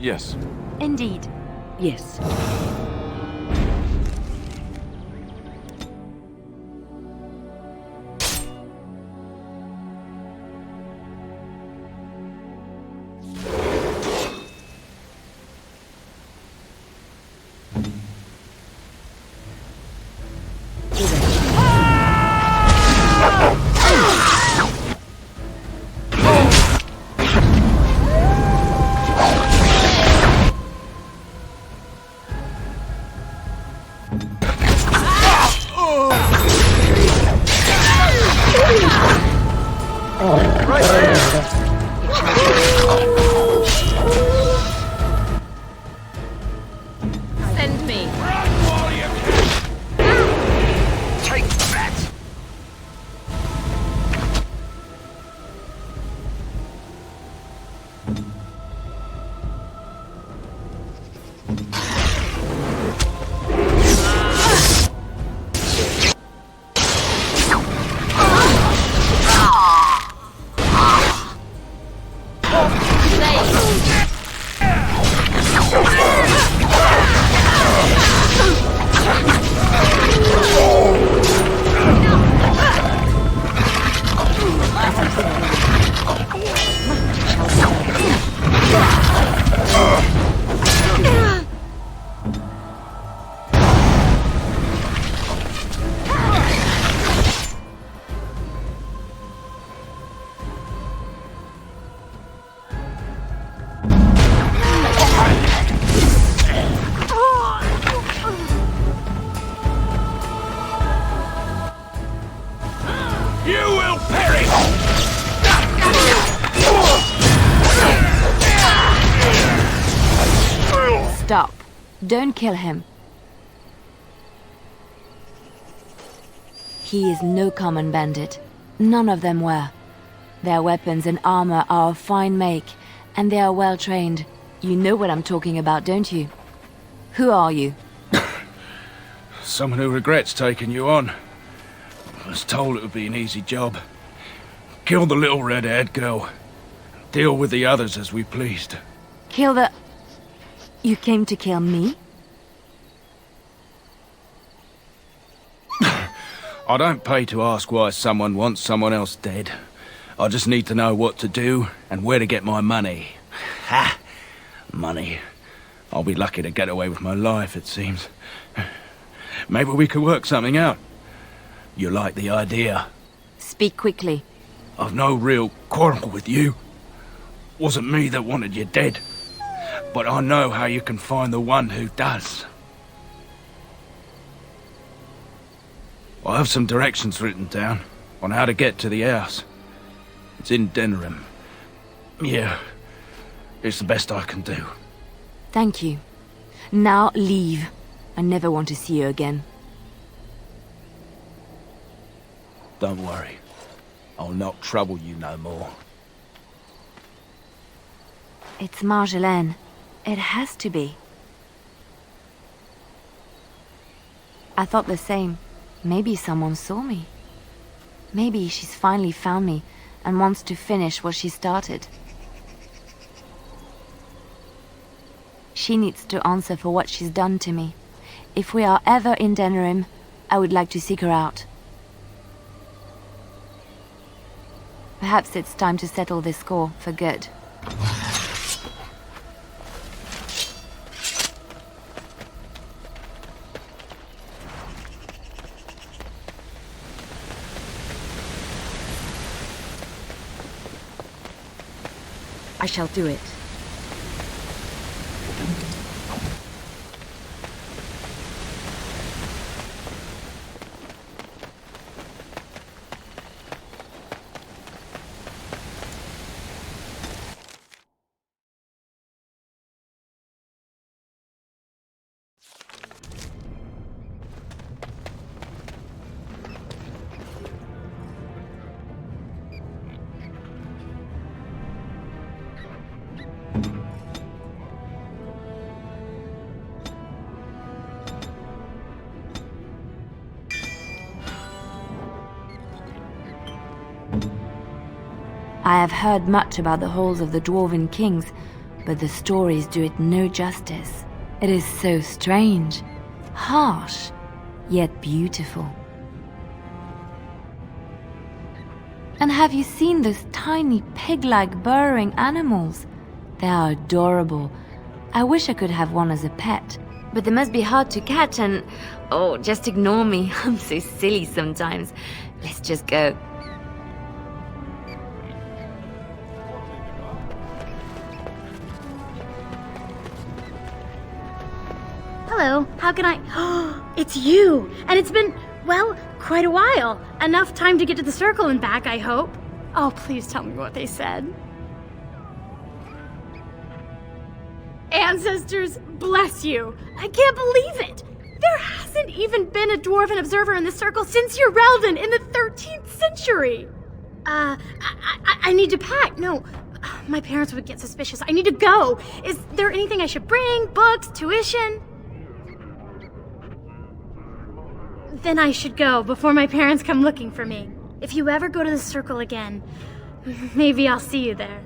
Yes. Indeed. Yes. Send me. Take that! You will perish! Stop. Don't kill him. He is no common bandit. None of them were. Their weapons and armor are of fine make, and they are well trained. You know what I'm talking about, don't you? Who are you? Someone who regrets taking you on. I was told it would be an easy job. Kill the little red-haired girl. Deal with the others as we pleased. Kill the... You came to kill me? I don't pay to ask why someone wants someone else dead. I just need to know what to do and where to get my money. Ha! Money. I'll be lucky to get away with my life, it seems. Maybe we could work something out. You like the idea? Speak quickly. I've no real quarrel with you. Wasn't me that wanted you dead. But I know how you can find the one who does. I have some directions written down on how to get to the house. It's in Denerim. Yeah, it's the best I can do. Thank you. Now leave. I never want to see you again. Don't worry. I'll not trouble you no more. It's Marjolaine. It has to be. I thought the same. Maybe someone saw me. Maybe she's finally found me and wants to finish what she started. She needs to answer for what she's done to me. If we are ever in Denerim, I would like to seek her out. Perhaps it's time to settle this score for good. I shall do it. I have heard much about the halls of the Dwarven Kings, but the stories do it no justice. It is so strange, harsh, yet beautiful. And have you seen those tiny pig-like burrowing animals? They are adorable. I wish I could have one as a pet. But they must be hard to catch and... Oh, just ignore me. I'm so silly sometimes. Let's just go. Hello, how can I... Oh, it's you! And it's been, well, quite a while. Enough time to get to the circle and back, I hope. Oh, please tell me what they said. Ancestors, bless you! I can't believe it! There hasn't even been a dwarven observer in the circle since Urelden in the 13th century! I need to pack. No, my parents would get suspicious. I need to go. Is there anything I should bring? Books? Tuition? Then I should go before my parents come looking for me. If you ever go to the circle again, maybe I'll see you there.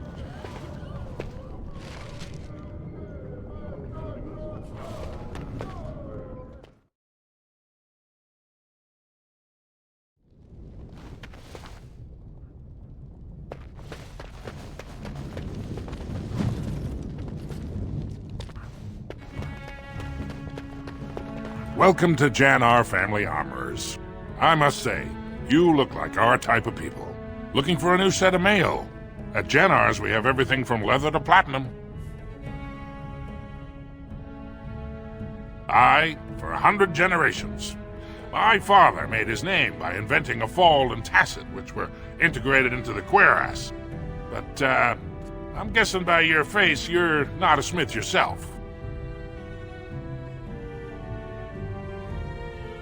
Welcome to Jan-Ar Family Armorers. I must say, you look like our type of people. Looking for a new set of mail. At Jan-Ar's we have everything from leather to platinum. For 100 generations. My father made his name by inventing a fall and tacet, which were integrated into the cuirass. But, I'm guessing by your face you're not a smith yourself.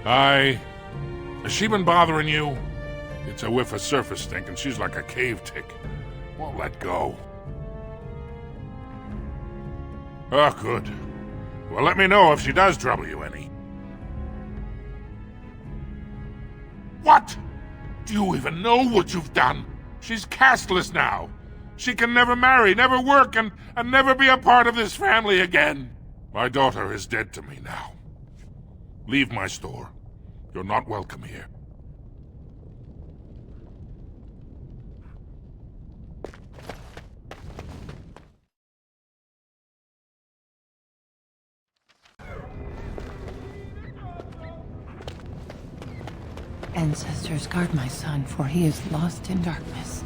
Has she been bothering you? It's a whiff of surface stink and she's like a cave tick. Won't let go. Oh, good. Well, let me know if she does trouble you any. What? Do you even know what you've done? She's castless now. She can never marry, never work, and never be a part of this family again. My daughter is dead to me now. Leave my store. You're not welcome here. Ancestors, guard my son, for he is lost in darkness.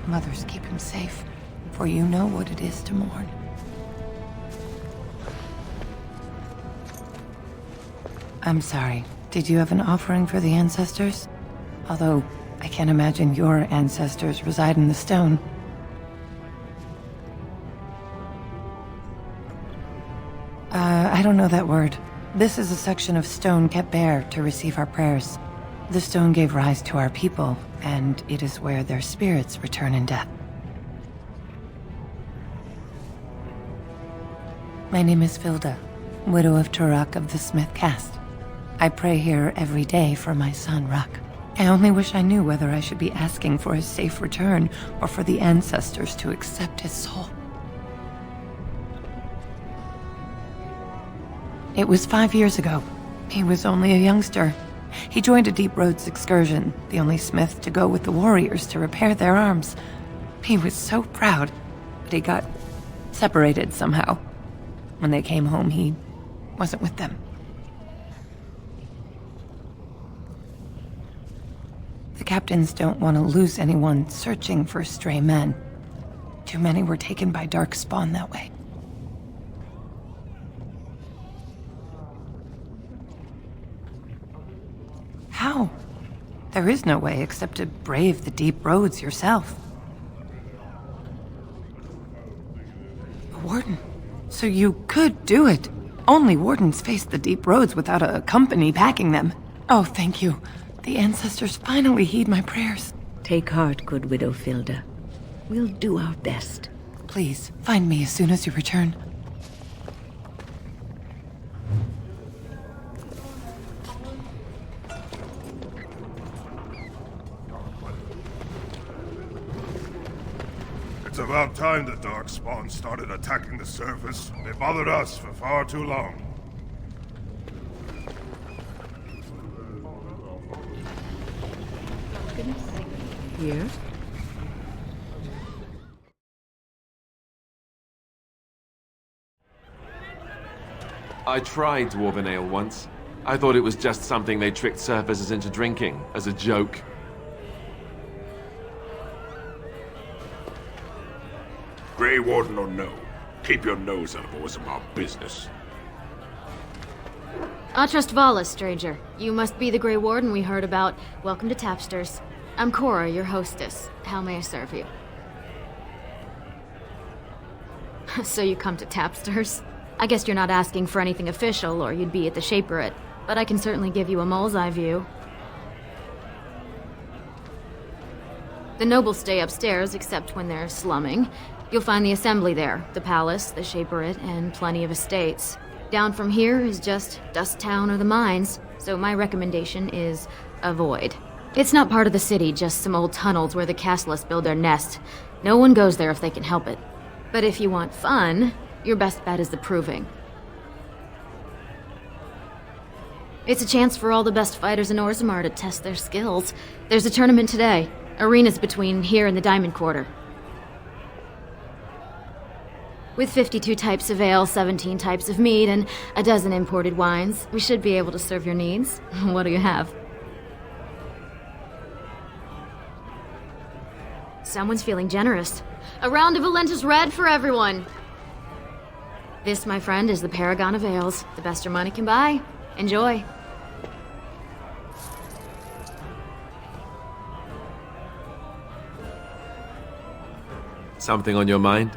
Mothers, keep him safe, for you know what it is to mourn. I'm sorry. Did you have an offering for the ancestors? Although, I can't imagine your ancestors reside in the stone. I don't know that word. This is a section of stone kept bare to receive our prayers. The stone gave rise to our people, and it is where their spirits return in death. My name is Vilda, widow of Turok of the Smith caste. I pray here every day for my son, Ruck. I only wish I knew whether I should be asking for his safe return or for the ancestors to accept his soul. It was 5 years ago. He was only a youngster. He joined a Deep Roads excursion, the only smith to go with the warriors to repair their arms. He was so proud, but he got separated somehow. When they came home, he wasn't with them. The captains don't want to lose anyone searching for stray men. Too many were taken by dark spawn that way. How? There is no way except to brave the deep roads yourself. A warden? So you could do it. Only wardens face the deep roads without a company packing them. Oh, thank you. The ancestors finally heed my prayers. Take heart, good Widow Vilda. We'll do our best. Please, find me as soon as you return. It's about time the dark darkspawn started attacking the surface, they bothered us for far too long. Here? I tried Dwarven Ale once. I thought it was just something they tricked surfacers into drinking, as a joke. Grey Warden or no, keep your nose out of Orzammar business. Atrust Vala, stranger. You must be the Grey Warden we heard about. Welcome to Tapsters. I'm Cora, your hostess. How may I serve you? So you come to Tapsters? I guess you're not asking for anything official, or you'd be at the Shaperate. But I can certainly give you a mole's eye view. The nobles stay upstairs, except when they're slumming. You'll find the assembly there, the palace, the Shaperate, and plenty of estates. Down from here is just Dust Town or the mines, so my recommendation is avoid. It's not part of the city, just some old tunnels where the castlists build their nest. No one goes there if they can help it. But if you want fun, your best bet is the Proving. It's a chance for all the best fighters in Orzammar to test their skills. There's a tournament today. Arenas between here and the Diamond Quarter. With 52 types of ale, 17 types of mead, and a dozen imported wines, we should be able to serve your needs. What do you have? Someone's feeling generous. A round of Valentis Red for everyone. This, my friend, is the Paragon of Ales. The best your money can buy. Enjoy. Something on your mind?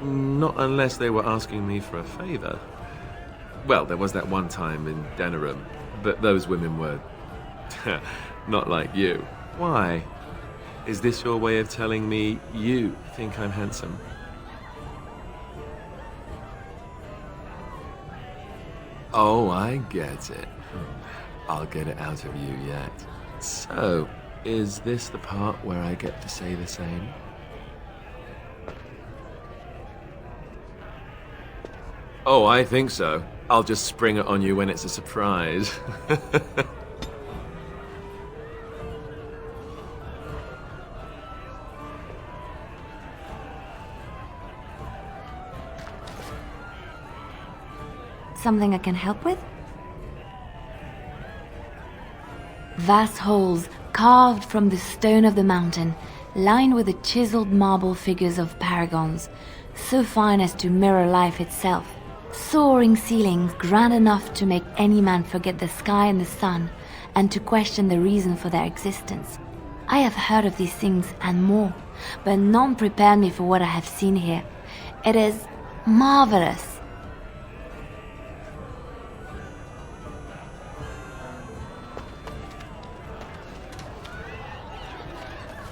Not unless they were asking me for a favor. Well, there was that one time in Denerim, but those women were not like you. Why? Is this your way of telling me you think I'm handsome? Oh, I get it. I'll get it out of you yet. So, is this the part where I get to say the same? Oh, I think so. I'll just spring it on you when it's a surprise. Something I can help with? Vast holes carved from the stone of the mountain, lined with the chiseled marble figures of paragons, so fine as to mirror life itself. Soaring ceilings grand enough to make any man forget the sky and the sun, and to question the reason for their existence. I have heard of these things and more, but none prepared me for what I have seen here. It is marvelous.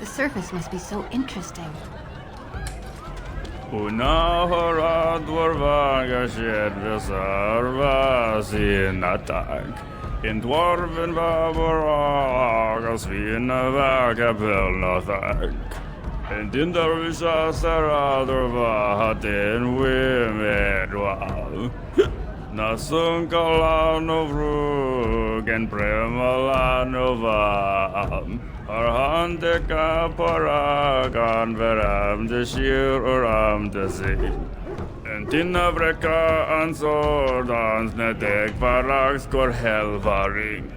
The surface must be so interesting. Unahora dwarvaga sjedvesarva sinatak. In dwarven vaboraga svinavaga pelnathak. And in the risa saradorva hatin wimedwal. Nasunkalanov and Premalanova. Arhandeka paragan veram de shir uram de zi. And tinavreka ansordans nedek parax kor helvaring.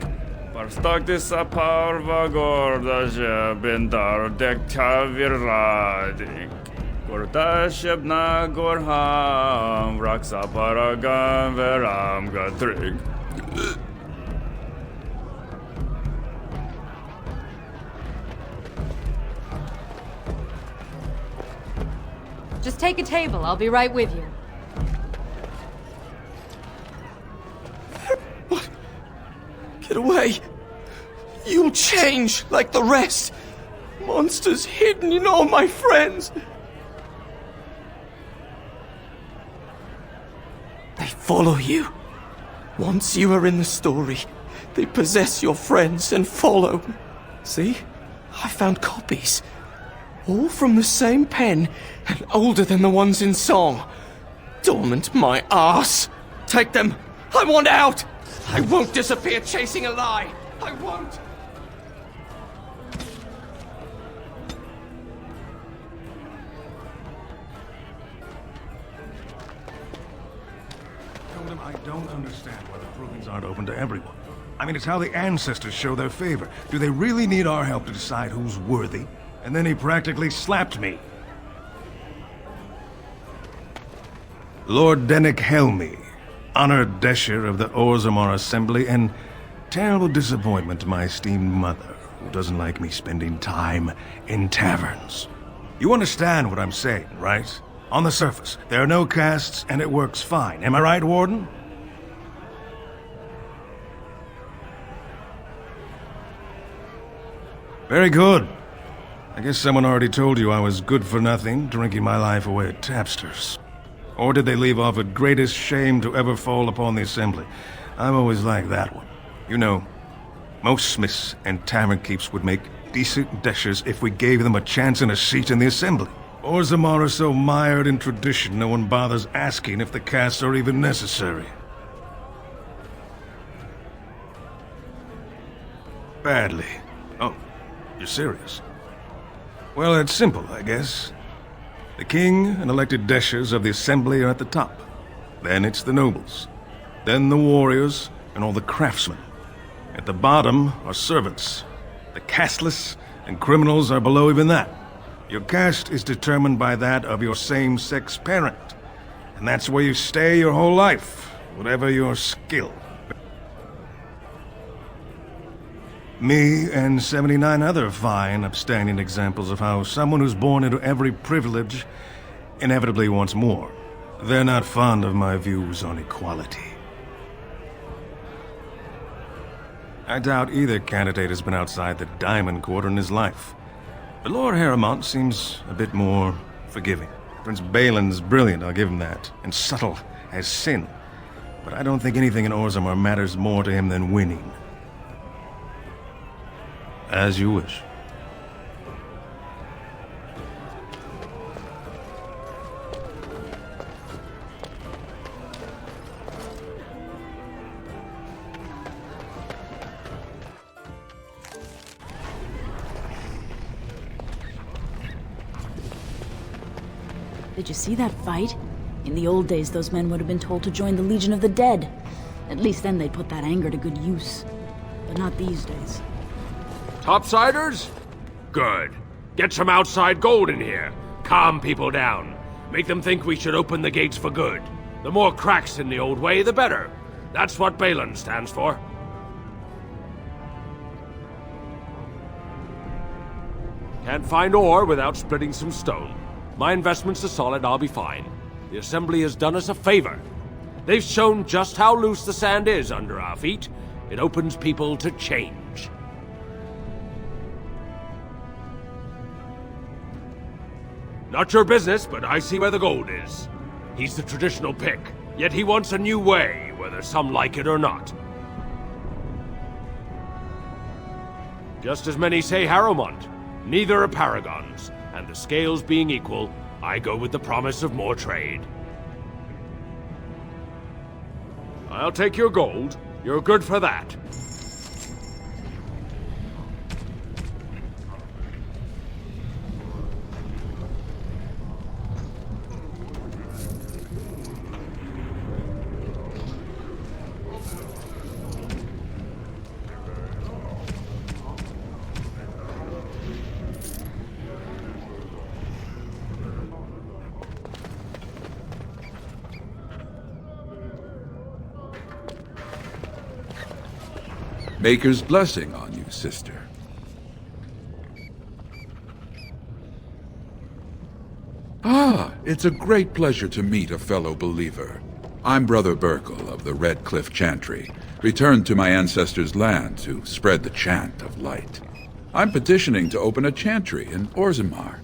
Parstaktis aparva gordaje bindar dek tavirradik. Gordashebna gorham raksa paragan veram gadrig. Just take a table. I'll be right with you. What? Get away! You'll change like the rest! Monsters hidden in all my friends! They follow you. Once you are in the story, they possess your friends and follow. See? I found copies. All from the same pen, and older than the ones in song. Dormant my ass! Take them! I want out! I won't disappear chasing a lie! I won't! Told him I don't understand why the provings aren't open to everyone. I mean, it's how the ancestors show their favor. Do they really need our help to decide who's worthy? And then he practically slapped me. Lord Dennick Helmi, honored Desher of the Orzammar Assembly, and terrible disappointment to my esteemed mother, who doesn't like me spending time in taverns. You understand what I'm saying, right? On the surface, there are no castes, and it works fine. Am I right, Warden? Very good. I guess someone already told you I was good for nothing, drinking my life away at tapsters. Or did they leave off at greatest shame to ever fall upon the Assembly? I've always liked that one. You know, most smiths and tavern keeps would make decent deshers if we gave them a chance and a seat in the Assembly. Orzammar are so mired in tradition, no one bothers asking if the castes are even necessary. Badly. Oh, you're serious? Well, it's simple, I guess. The king and elected deshers of the Assembly are at the top. Then it's the nobles. Then the warriors and all the craftsmen. At the bottom are servants. The casteless and criminals are below even that. Your caste is determined by that of your same-sex parent. And that's where you stay your whole life, whatever your skill. Me and 79 other fine, upstanding examples of how someone who's born into every privilege inevitably wants more. They're not fond of my views on equality. I doubt either candidate has been outside the Diamond Quarter in his life. But Lord Harrowmont seems a bit more forgiving. Prince Balin's brilliant, I'll give him that, and subtle as sin. But I don't think anything in Orzammar matters more to him than winning. As you wish. Did you see that fight? In the old days, those men would have been told to join the Legion of the Dead. At least then they'd put that anger to good use. But not these days. Topsiders? Good. Get some outside gold in here. Calm people down. Make them think we should open the gates for good. The more cracks in the old way, the better. That's what Balin stands for. Can't find ore without splitting some stone. My investments are solid, I'll be fine. The Assembly has done us a favor. They've shown just how loose the sand is under our feet. It opens people to change. Not your business, but I see where the gold is. He's the traditional pick, yet he wants a new way, whether some like it or not. Just as many say Harrowmont. Neither are paragons, and the scales being equal, I go with the promise of more trade. I'll take your gold. You're good for that. Maker's blessing on you, sister. Ah, it's a great pleasure to meet a fellow believer. I'm Brother Burkle of the Red Cliff Chantry, returned to my ancestors' land to spread the chant of light. I'm petitioning to open a chantry in Orzammar.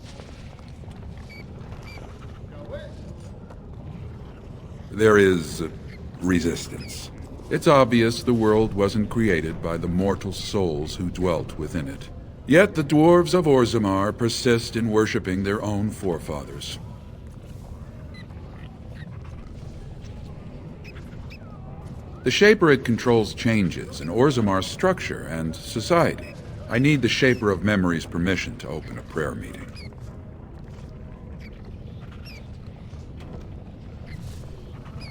There is resistance. It's obvious the world wasn't created by the mortal souls who dwelt within it. Yet the dwarves of Orzammar persist in worshipping their own forefathers. The Shaperid controls changes in Orzammar's structure and society. I need the Shaper of Memory's permission to open a prayer meeting.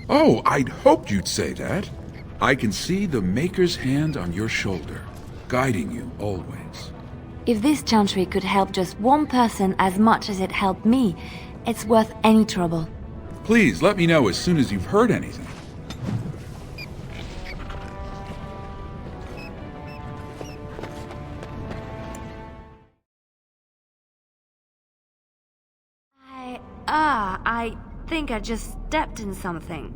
Oh, I'd hoped you'd say that. I can see the Maker's hand on your shoulder, guiding you always. If this chantry could help just one person as much as it helped me, it's worth any trouble. Please let me know as soon as you've heard anything. I think I just stepped in something.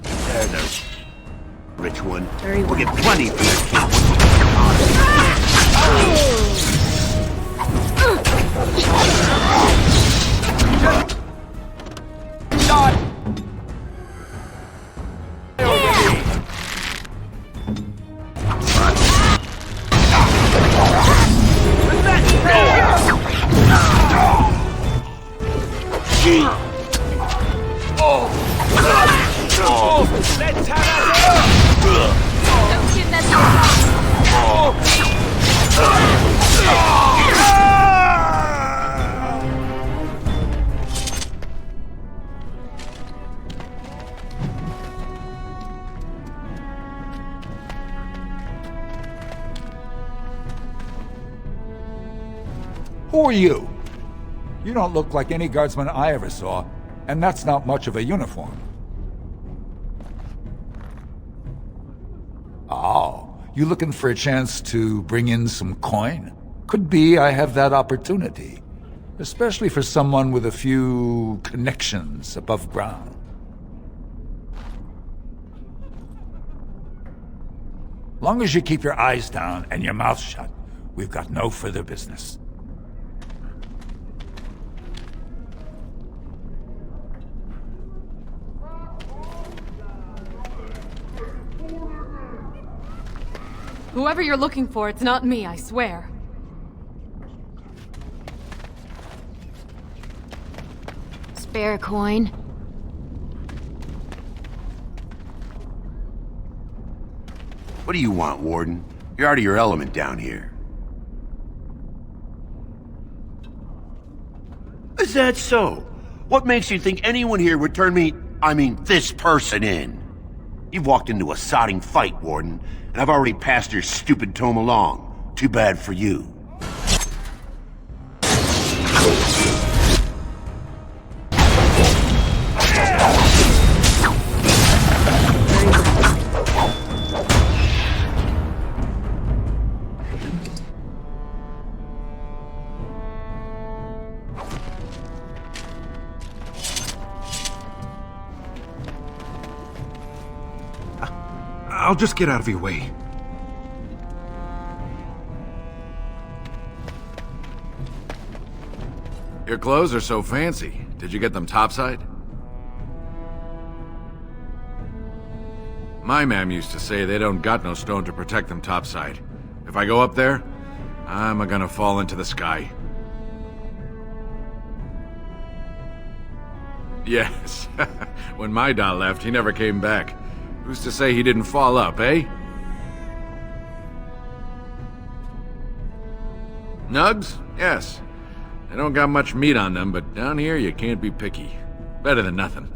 There's a rich one. Very We'll get well. plenty for your count. Let's have Don't shoot that Who are you? You don't look like any guardsman I ever saw, and that's not much of a uniform. Oh, you looking for a chance to bring in some coin? Could be I have that opportunity. Especially for someone with a few connections above ground. Long as you keep your eyes down and your mouth shut, we've got no further business. Whoever you're looking for, it's not me, I swear. spare coin? What do you want, Warden? You're out of your element down here. Is that so? What makes you think anyone here would turn me, this person in? You've walked into a sodding fight, Warden, and I've already passed your stupid tome along. Too bad for you. I'll just get out of your way. Your clothes are so fancy. Did you get them topside? My mam used to say they don't got no stone to protect them topside. If I go up there, I'm gonna fall into the sky. Yes. When my da left, he never came back. Who's to say he didn't fall up, eh? Nugs? Yes. They don't got much meat on them, but down here you can't be picky. Better than nothing.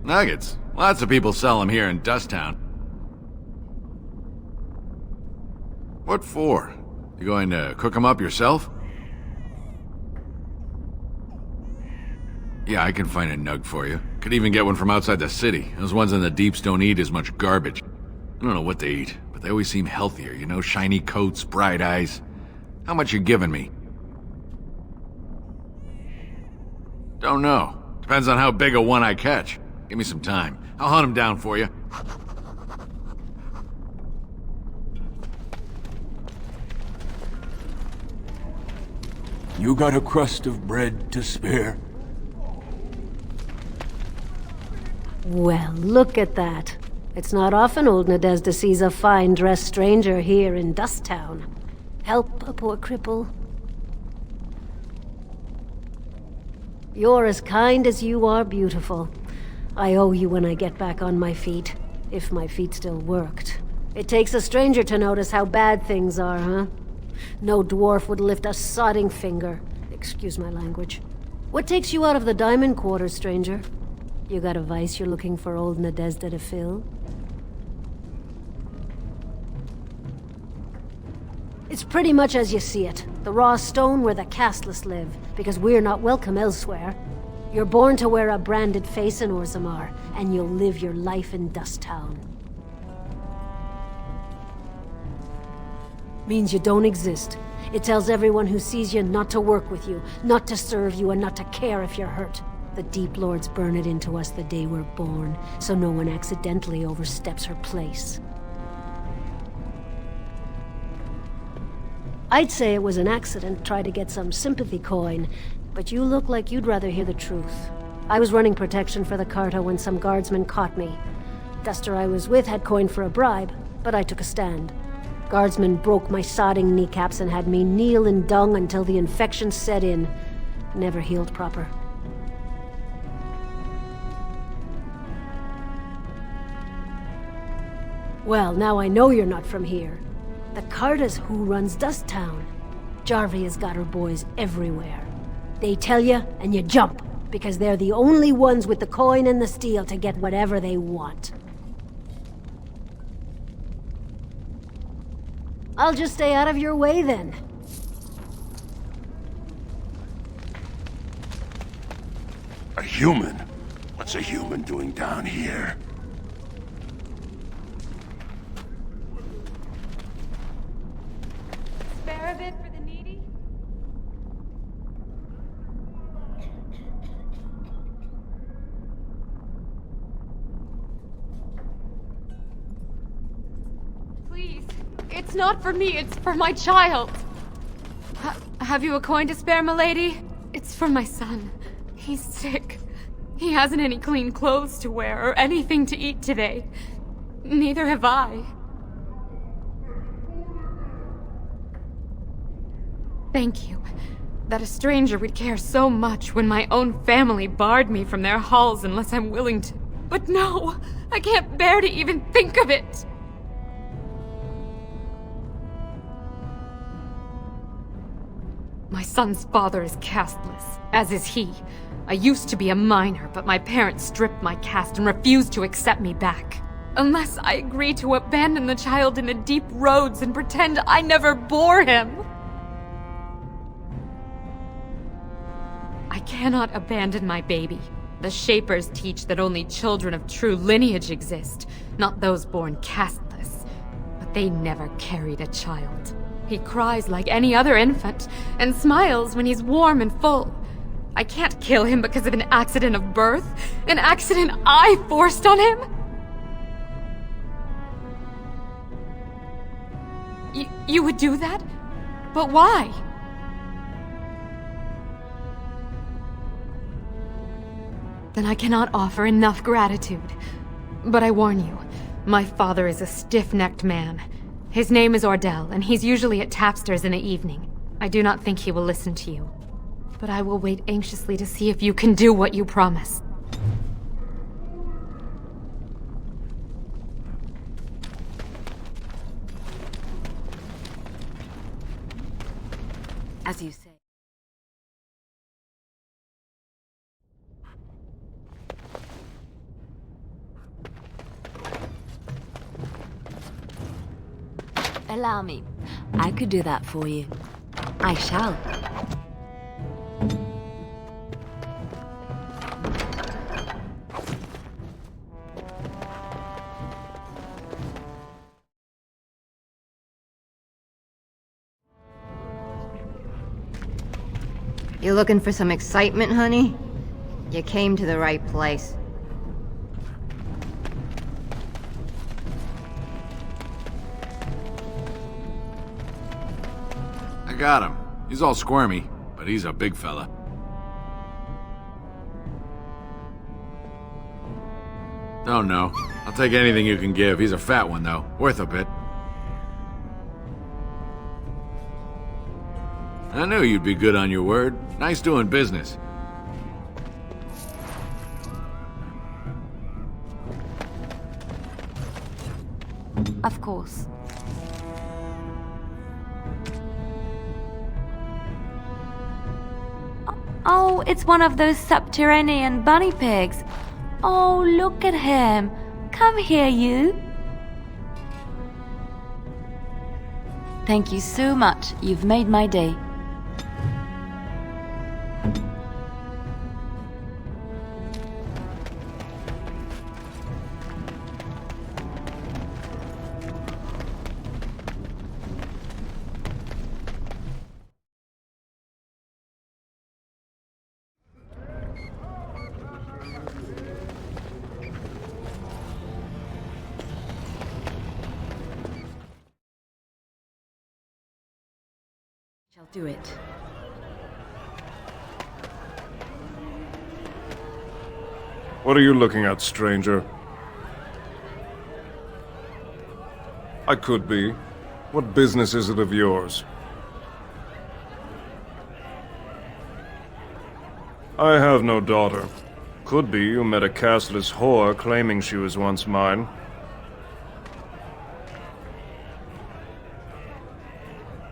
Nuggets? Lots of people sell them here in Dusttown. What for? You going to cook them up yourself? Yeah, I can find a nug for you. Could even get one from outside the city. Those ones in the deeps don't eat as much garbage. I don't know what they eat, but they always seem healthier, you know? Shiny coats, bright eyes. How much you giving me? Don't know. Depends on how big a one I catch. Give me some time. I'll hunt him down for you. You got a crust of bread to spare? Well, look at that. It's not often old Nadezda sees a fine-dressed stranger here in Dusttown. Help a poor cripple. You're as kind as you are beautiful. I owe you when I get back on my feet. If my feet still worked. It takes a stranger to notice how bad things are, huh? No dwarf would lift a sodding finger. Excuse my language. What takes you out of the Diamond Quarter, stranger? You got a vice you're looking for old Nadezda to fill? It's pretty much as you see it. The raw stone where the casteless live, because we're not welcome elsewhere. You're born to wear a branded face in Orzammar, and you'll live your life in Dusttown. Means you don't exist. It tells everyone who sees you not to work with you, not to serve you, and not to care if you're hurt. The Deep Lords burn it into us the day we're born, so no one accidentally oversteps her place. I'd say it was an accident, try to get some sympathy coin, but you look like you'd rather hear the truth. I was running protection for the Carta when some guardsmen caught me. Duster I was with had coin for a bribe, but I took a stand. Guardsmen broke my sodding kneecaps and had me kneel in dung until the infection set in. Never healed proper. Well, now I know you're not from here. The Carta's who runs Dusttown. Jarvia's got her boys everywhere. They tell you, and you jump, because they're the only ones with the coin and the steel to get whatever they want. I'll just stay out of your way, then. A human? What's a human doing down here? Spare a bit for the needy? Please. It's not for me, it's for my child. Have you a coin to spare, milady? It's for my son. He's sick. He hasn't any clean clothes to wear or anything to eat today. Neither have I. Thank you. That a stranger would care so much when my own family barred me from their halls unless I'm willing to. But no! I can't bear to even think of it! My son's father is casteless, as is he. I used to be a minor, but my parents stripped my caste and refused to accept me back. Unless I agree to abandon the child in the deep roads and pretend I never bore him. I cannot abandon my baby. The Shapers teach that only children of true lineage exist, not those born casteless. But they never carried a child. He cries like any other infant, and smiles when he's warm and full. I can't kill him because of an accident of birth, an accident I forced on him. You would do that? But why? Then I cannot offer enough gratitude. But I warn you, my father is a stiff-necked man. His name is Ordell, and he's usually at Tapster's in the evening. I do not think he will listen to you. But I will wait anxiously to see if you can do what you promise. As you say. Allow me. I could do that for you. I shall. You looking for some excitement, honey? You came to the right place. I got him. He's all squirmy, but he's a big fella. Oh no. I'll take anything you can give. He's a fat one, though. Worth a bit. I knew you'd be good on your word. Nice doing business. Of course. Oh, it's one of those subterranean bunny pigs. Oh, look at him. Come here, you. Thank you so much. You've made my day. Shall do it. What are you looking at, stranger? I could be. What business is it of yours? I have no daughter. Could be you met a castless whore claiming she was once mine.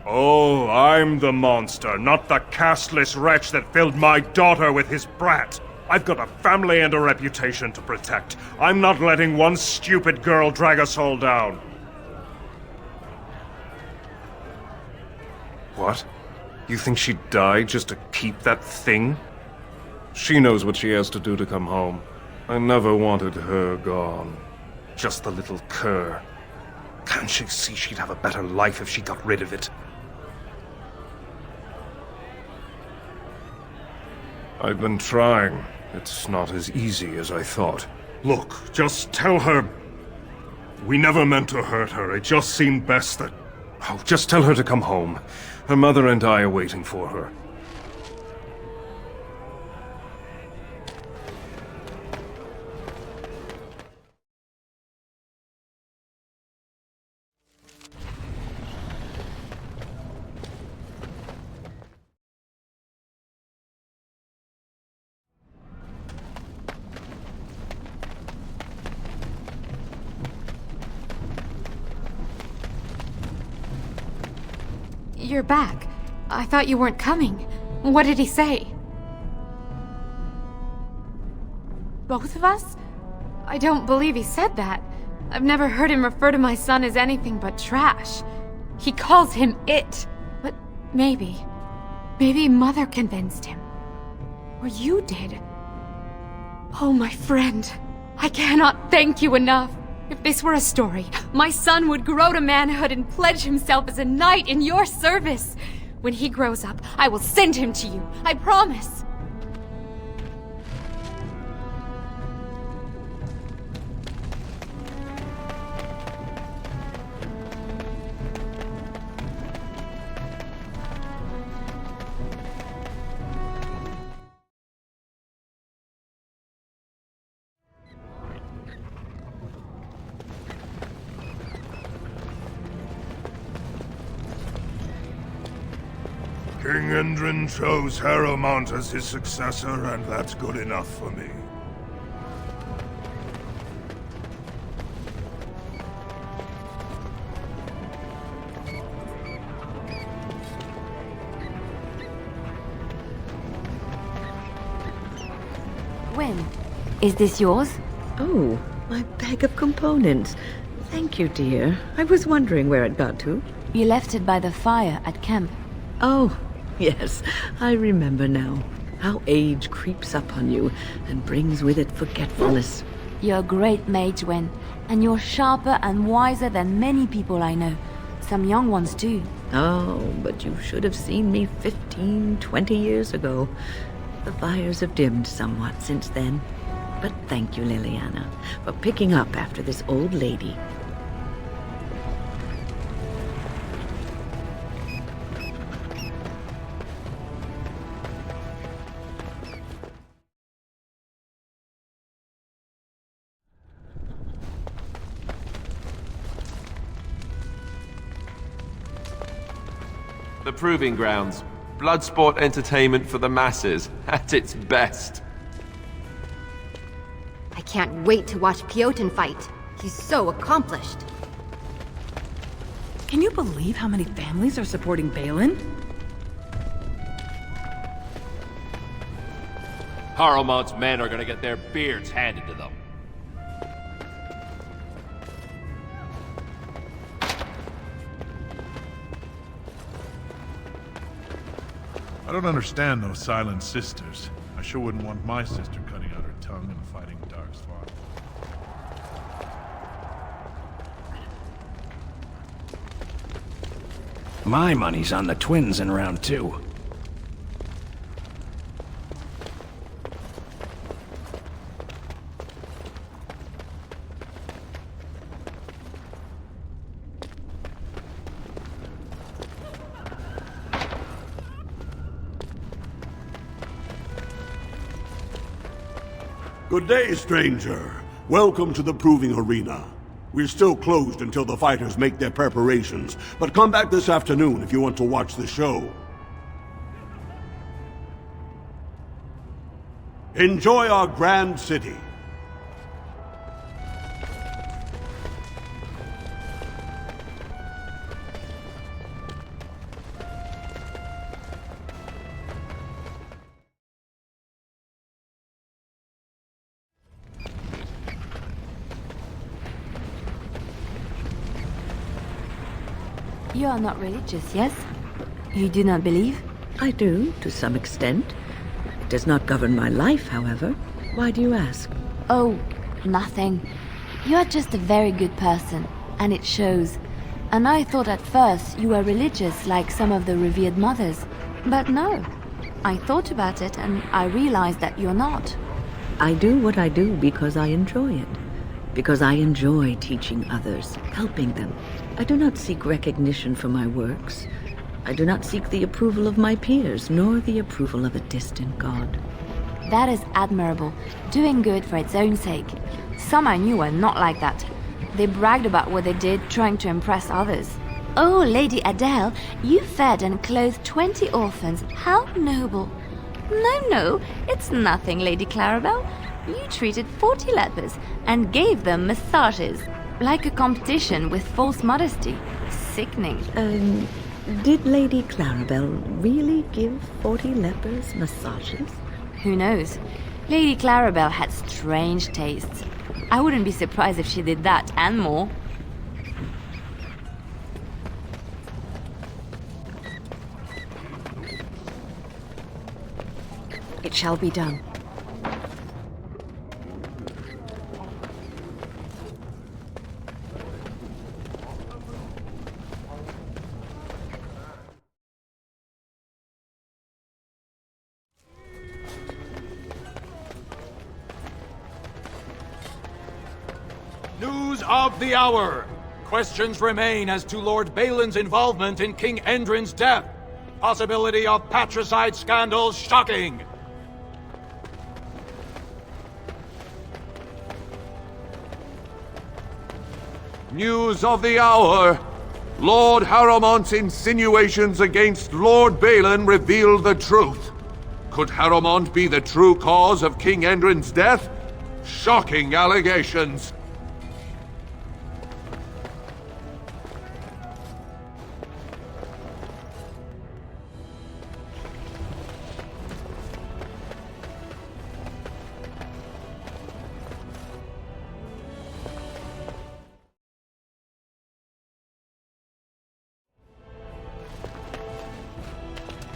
Oh, I'm the monster, not the castless wretch that filled my daughter with his brat. I've got a family and a reputation to protect. I'm not letting one stupid girl drag us all down. What? You think she'd die just to keep that thing? She knows what she has to do to come home. I never wanted her gone. Just the little cur. Can't she see she'd have a better life if she got rid of it? I've been trying. It's not as easy as I thought. Look, just tell her... We never meant to hurt her. It just seemed best that... Oh, just tell her to come home. Her mother and I are waiting for her. You're back. I thought you weren't coming. What did he say? Both of us? I don't believe he said that. I've never heard him refer to my son as anything but trash. He calls him it. But maybe Mother convinced him. Or you did. Oh, my friend. I cannot thank you enough. If this were a story, my son would grow to manhood and pledge himself as a knight in your service. When he grows up, I will send him to you. I promise. King Endrin chose Harrowmont as his successor, and that's good enough for me. Wynne, is this yours? Oh, my bag of components. Thank you, dear. I was wondering where it got to. You left it by the fire at camp. Oh, yes, I remember now. How age creeps up on you and brings with it forgetfulness. You're a great mage, Wynne, and you're sharper and wiser than many people I know. Some young ones too. Oh, but you should have seen me 15, 20 years ago. The fires have dimmed somewhat since then. But thank you, Liliana, for picking up after this old lady. The Proving Grounds. Bloodsport entertainment for the masses, at its best. I can't wait to watch Piotr fight. He's so accomplished. Can you believe how many families are supporting Balin? Haromont's men are gonna get their beards handed to them. I don't understand those silent sisters. I sure wouldn't want my sister cutting out her tongue and fighting Darkspawn. My money's on the twins in round 2. Good day, stranger. Welcome to the Proving Arena. We're still closed until the fighters make their preparations, but come back this afternoon if you want to watch the show. Enjoy our grand city. You are not religious, yes? You do not believe? I do, to some extent. It does not govern my life, however. Why do you ask? Oh, nothing. You are just a very good person, and it shows. And I thought at first you were religious like some of the revered mothers. But no. I thought about it, and I realized that you're not. I do what I do because I enjoy it. Because I enjoy teaching others, helping them. I do not seek recognition for my works. I do not seek the approval of my peers, nor the approval of a distant god. That is admirable, doing good for its own sake. Some I knew were not like that. They bragged about what they did, trying to impress others. Oh, Lady Adele, you fed and clothed 20 orphans. How noble. No, it's nothing, Lady Clarabelle. You treated 40 lepers and gave them massages. Like a competition with false modesty. Sickening. Did Lady Clarabelle really give 40 lepers massages? Who knows? Lady Clarabelle had strange tastes. I wouldn't be surprised if she did that and more. It shall be done. News of the hour! Questions remain as to Lord Balin's involvement in King Endrin's death. Possibility of patricide scandals shocking! News of the hour! Lord Harrowmont's insinuations against Lord Balin reveal the truth. Could Harrowmont be the true cause of King Endrin's death? Shocking allegations.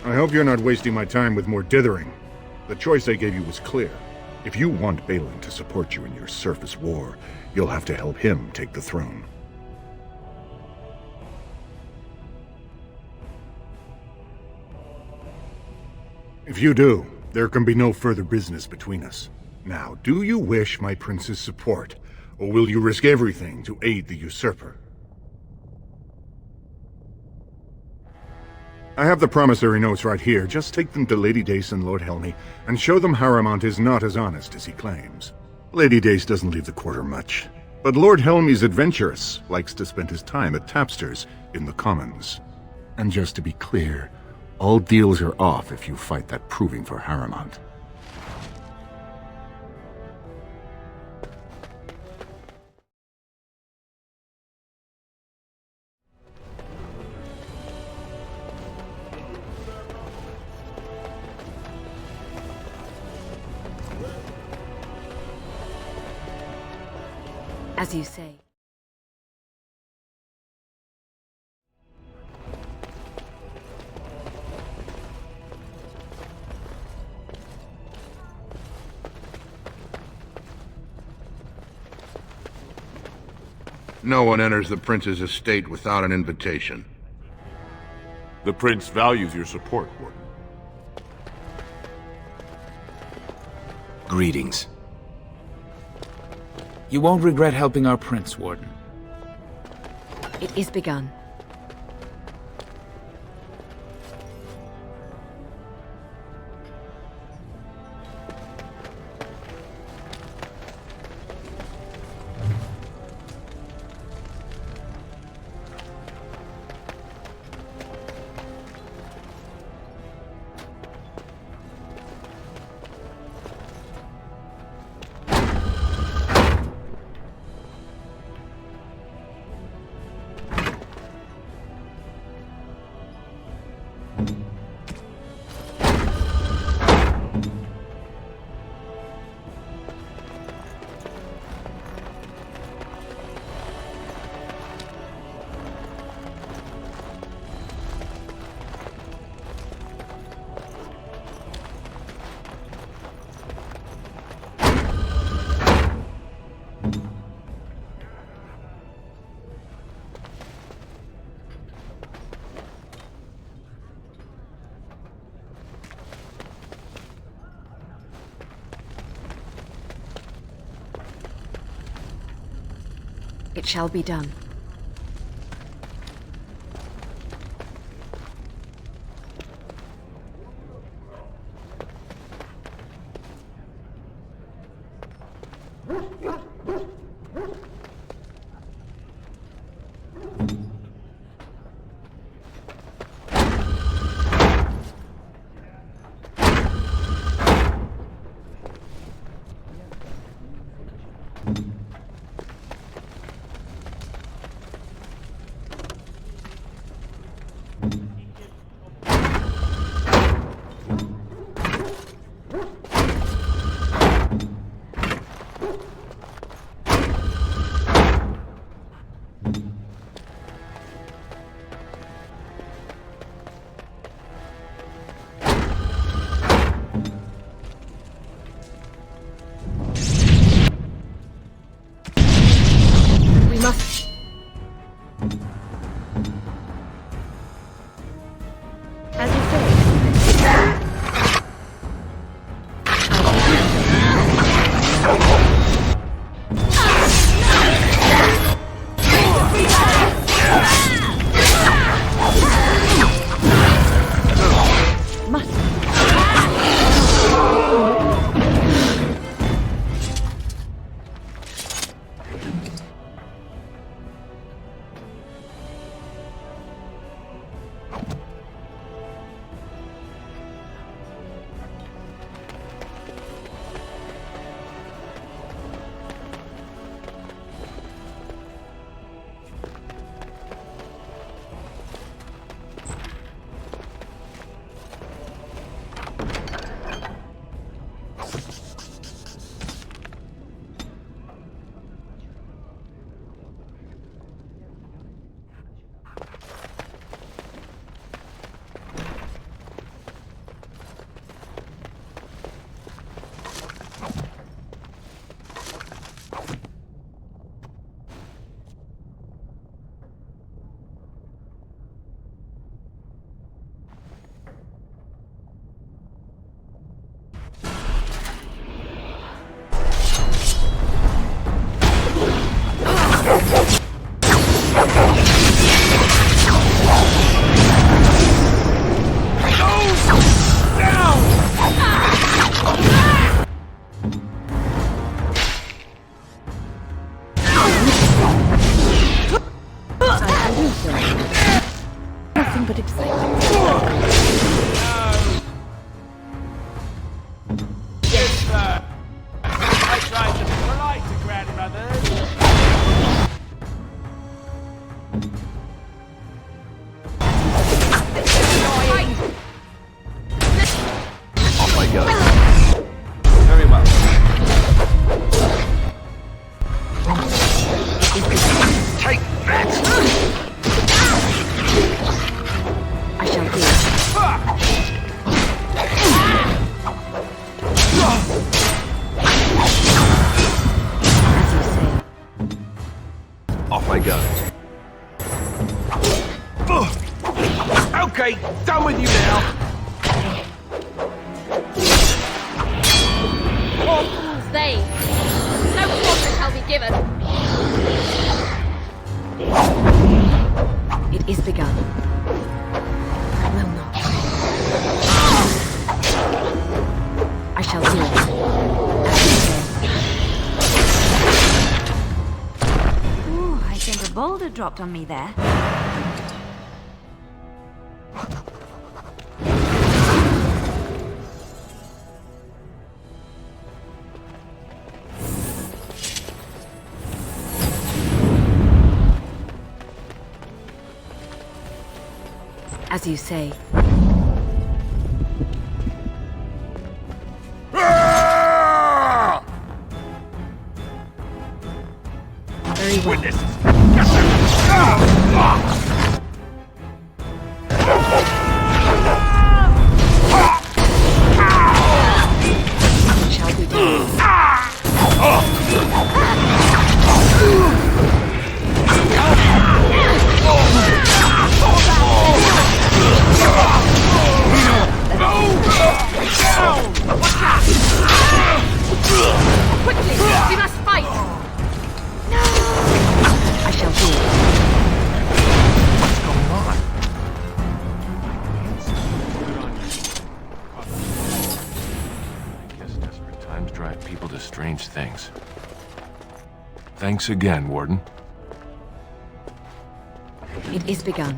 I hope you're not wasting my time with more dithering. The choice I gave you was clear. If you want Balin to support you in your surface war, you'll have to help him take the throne. If you do, there can be no further business between us. Now, do you wish my prince's support, or will you risk everything to aid the usurper? I have the promissory notes right here. Just take them to Lady Dace and Lord Helmy, and show them Harrowmont is not as honest as he claims. Lady Dace doesn't leave the quarter much, but Lord Helmy's adventurous, likes to spend his time at tapsters in the Commons. And just to be clear, all deals are off if you fight that proving for Harrimont. As you say. No one enters the prince's estate without an invitation. The prince values your support, Warden. Greetings. You won't regret helping our prince, Warden. It is begun. It shall be done. nothing but excitement. Yes, sir. I tried to be polite to grandmothers. Off I go. Very well. Take that! I shall do it. As you say. Off I go. Okay, done with you now. All fools they! No quarter shall be given! It is begun. I will not. I shall do it. As you say. Ooh, I think a boulder dropped on me there. As you say. Very well. Shall we do? Quickly! We must fight! I shall do it. What's going on? I guess desperate times drive people to strange things. Thanks again, Warden. It is begun.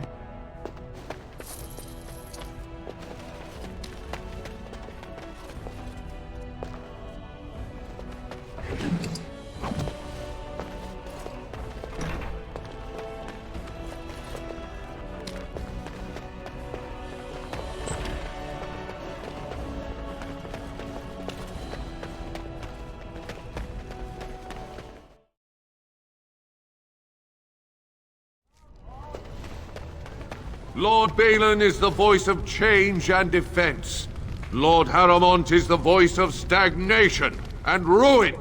Lord Balin is the voice of change and defense. Lord Harrowmont is the voice of stagnation and ruin.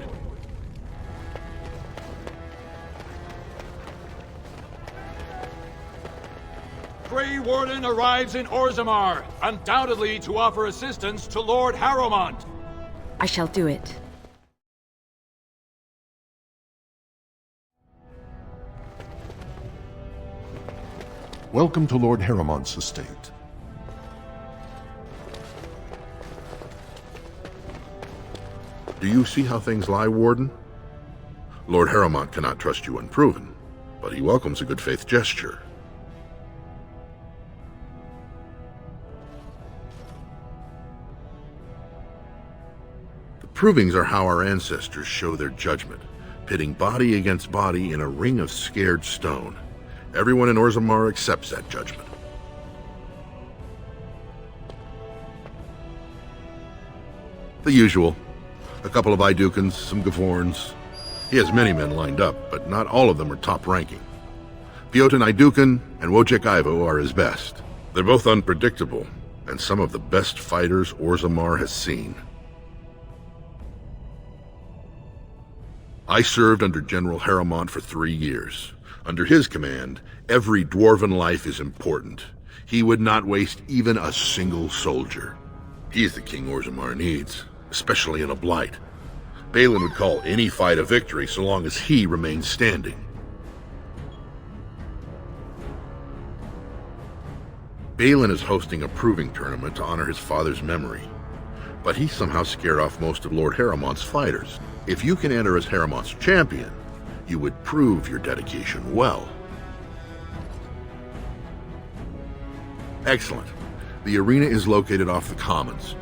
Grey Warden arrives in Orzammar, undoubtedly to offer assistance to Lord Harrowmont. I shall do it. Welcome to Lord Harrowmont's estate. Do you see how things lie, Warden? Lord Harrowmont cannot trust you unproven, but he welcomes a good faith gesture. The provings are how our ancestors show their judgment, pitting body against body in a ring of scared stone. Everyone in Orzammar accepts that judgment. The usual. A couple of Idukans, some Gavorns. He has many men lined up, but not all of them are top-ranking. Piotin Idukan and Wojciech Ivo are his best. They're both unpredictable, and some of the best fighters Orzammar has seen. I served under General Harrowmont for 3 years. Under his command, every dwarven life is important. He would not waste even a single soldier. He's the king Orzammar needs, especially in a blight. Balin would call any fight a victory so long as he remains standing. Balin is hosting a proving tournament to honor his father's memory, but he somehow scared off most of Lord Harrowmont's fighters. If you can enter as Harrowmont's champion, you would prove your dedication well. Excellent. The arena is located off the Commons.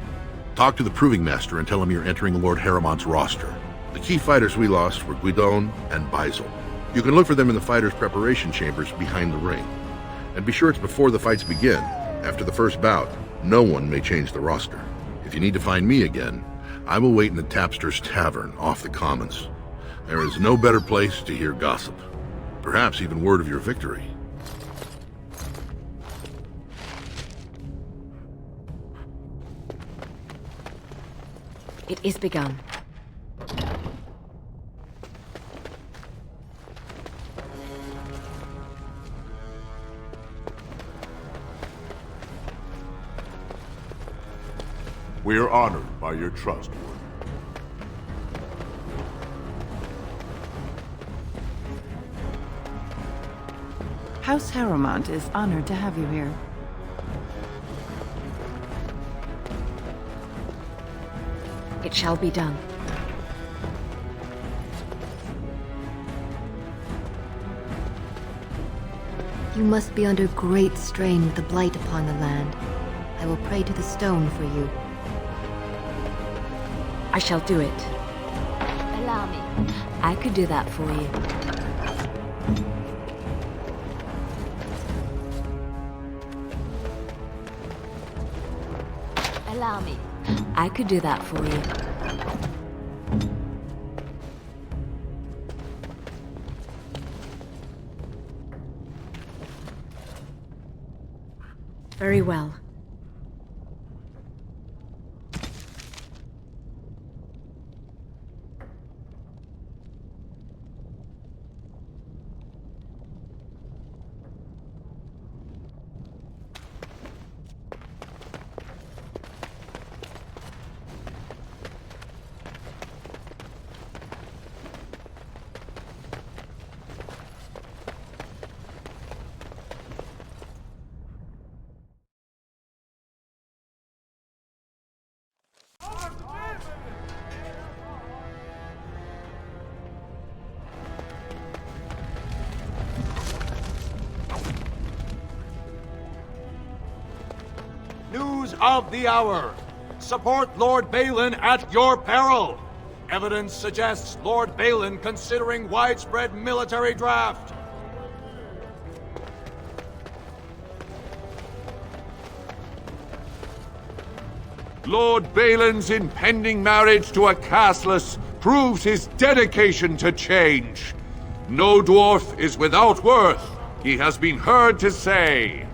Talk to the Proving Master and tell him you're entering Lord Harriman's roster. The key fighters we lost were Guidon and Baisel. You can look for them in the fighters' preparation chambers behind the ring. And be sure it's before the fights begin. After the first bout, no one may change the roster. If you need to find me again, I will wait in the Tapster's Tavern off the Commons. There is no better place to hear gossip. Perhaps even word of your victory. It is begun. We are honored by your trust, Warden. House Harrowmont is honored to have you here. It shall be done. You must be under great strain with the blight upon the land. I will pray to the stone for you. I shall do it. Allow me. I could do that for you. Allow me. I could do that for you. Very well. News of the hour. Support Lord Balin at your peril. Evidence suggests Lord Balin considering widespread military draft. Lord Balin's impending marriage to a castless proves his dedication to change. No dwarf is without worth, he has been heard to say.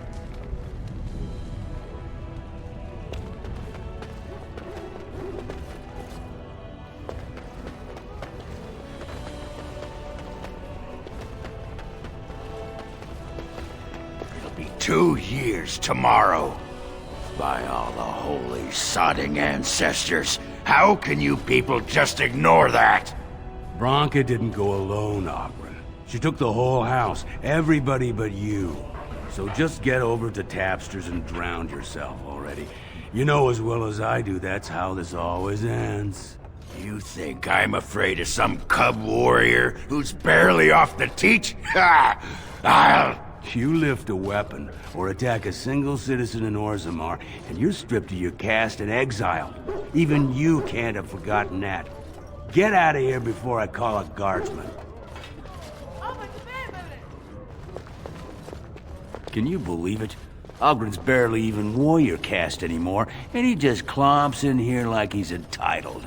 It'll be 2 years tomorrow. By all the holy sodding ancestors, how can you people just ignore that? Branka didn't go alone, Oghren. She took the whole house, everybody but you. So just get over to Tapster's and drown yourself already. You know as well as I do that's how this always ends. You think I'm afraid of some cub warrior who's barely off the teat? Ha! You lift a weapon or attack a single citizen in Orzammar, and you're stripped of your caste and exiled. Even you can't have forgotten that. Get out of here before I call a guardsman. Can you believe it? Ogren's barely even warrior caste anymore, and he just clomps in here like he's entitled.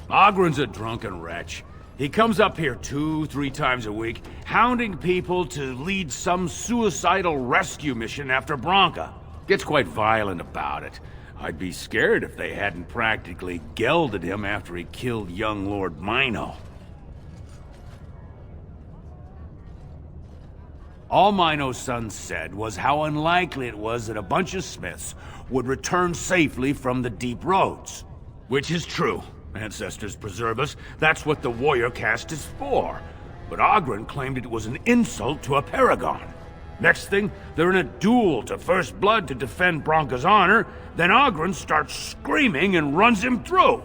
Ogren's a drunken wretch. He comes up here 2-3 times a week, hounding people to lead some suicidal rescue mission after Branka. Gets quite violent about it. I'd be scared if they hadn't practically gelded him after he killed young Lord Mino. All Mino's son said was how unlikely it was that a bunch of smiths would return safely from the deep roads. Which is true. Ancestors preserve us. That's what the warrior caste is for. But Oghren claimed it was an insult to a paragon. Next thing, they're in a duel to first blood to defend Branka's honor. Then Oghren starts screaming and runs him through.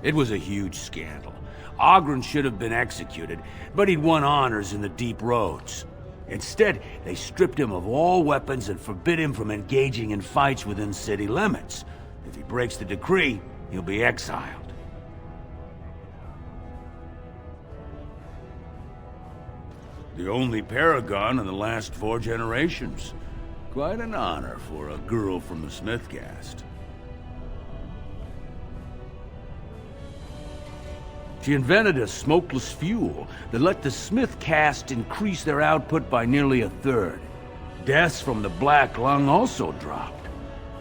It was a huge scandal. Oghren should have been executed, but he'd won honors in the Deep Roads. Instead, they stripped him of all weapons and forbid him from engaging in fights within city limits. If he breaks the decree, he'll be exiled. The only paragon in the last 4 generations. Quite an honor for a girl from the Smith caste. She invented a smokeless fuel that let the Smith caste increase their output by nearly 1/3. Deaths from the Black Lung also dropped.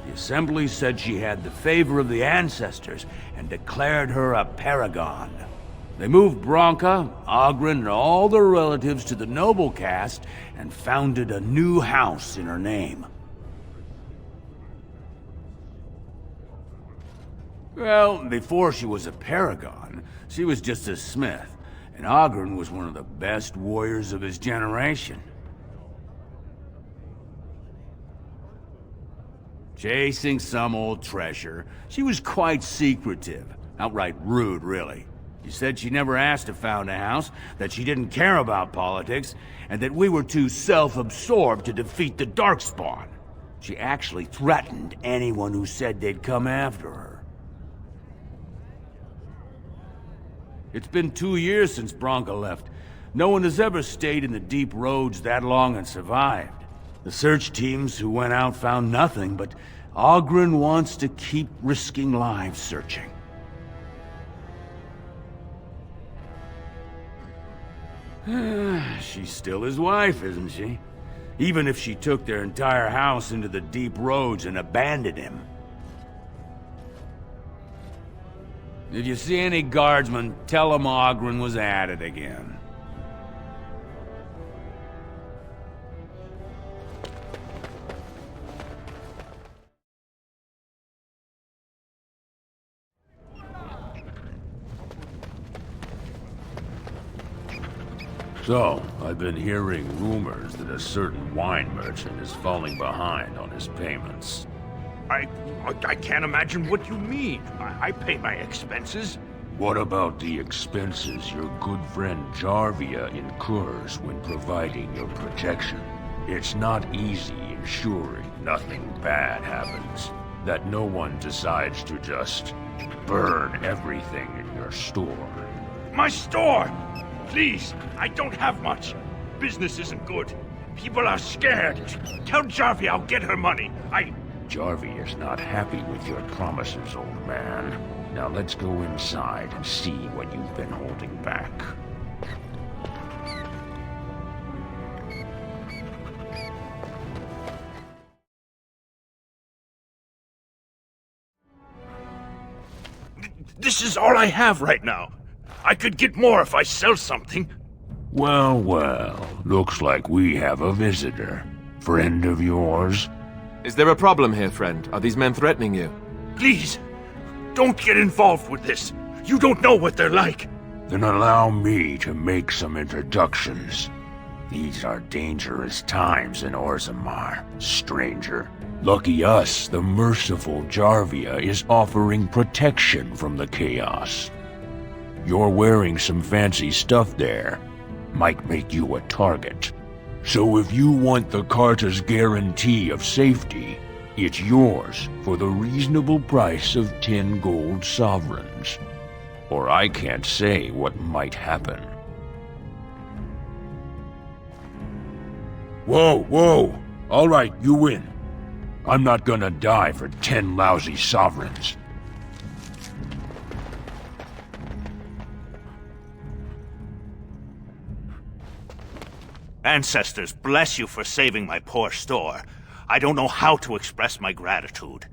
The Assembly said she had the favor of the ancestors and declared her a paragon. They moved Branka, Oghren, and all their relatives to the noble caste and founded a new house in her name. Well, before she was a paragon, she was just a smith, and Oghren was one of the best warriors of his generation. Chasing some old treasure, she was quite secretive, outright rude, really. She said she never asked to found a house, that she didn't care about politics, and that we were too self-absorbed to defeat the Darkspawn. She actually threatened anyone who said they'd come after her. It's been 2 years since Branka left. No one has ever stayed in the Deep Roads that long and survived. The search teams who went out found nothing, but Oghren wants to keep risking lives searching. She's still his wife, isn't she? Even if she took their entire house into the Deep Roads and abandoned him. If you see any guardsmen, tell them Oghren was at it again. So, I've been hearing rumors that a certain wine merchant is falling behind on his payments. I can't imagine what you mean. I pay my expenses. What about the expenses your good friend Jarvia incurs when providing your protection? It's not easy ensuring nothing bad happens, that no one decides to just burn everything in your store. My store! Please, I don't have much. Business isn't good. People are scared. Tell Jarvia I'll get her money. Jarvia is not happy with your promises, old man. Now let's go inside and see what you've been holding back. This is all I have right now. I could get more if I sell something. Well, well, looks like we have a visitor. Friend of yours? Is there a problem here, friend? Are these men threatening you? Please, don't get involved with this. You don't know what they're like. Then allow me to make some introductions. These are dangerous times in Orzammar, stranger. Lucky us, the merciful Jarvia is offering protection from the chaos. You're wearing some fancy stuff there. Might make you a target. So if you want the Carta's guarantee of safety, it's yours for the reasonable price of 10 gold sovereigns. Or I can't say what might happen. Whoa, whoa! All right, you win. I'm not gonna die for 10 lousy sovereigns. Ancestors, bless you for saving my poor store. I don't know how to express my gratitude.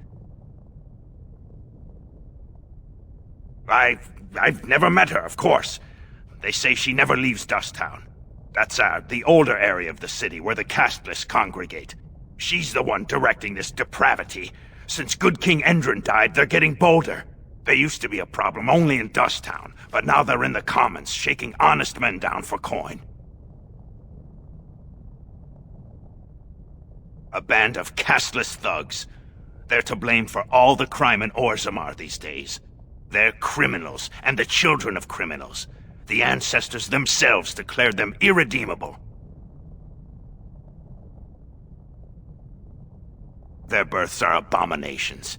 I've never met her, of course. They say she never leaves Dusttown. That's the older area of the city where the casteless congregate. She's the one directing this depravity. Since good King Endrin died, they're getting bolder. They used to be a problem only in Dusttown, but now they're in the commons, shaking honest men down for coin. A band of casteless thugs. They're to blame for all the crime in Orzammar these days. They're criminals, and the children of criminals. The ancestors themselves declared them irredeemable. Their births are abominations.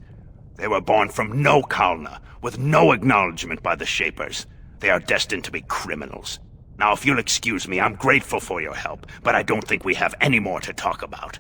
They were born from no Kalna, with no acknowledgement by the Shapers. They are destined to be criminals. Now, if you'll excuse me, I'm grateful for your help, but I don't think we have any more to talk about.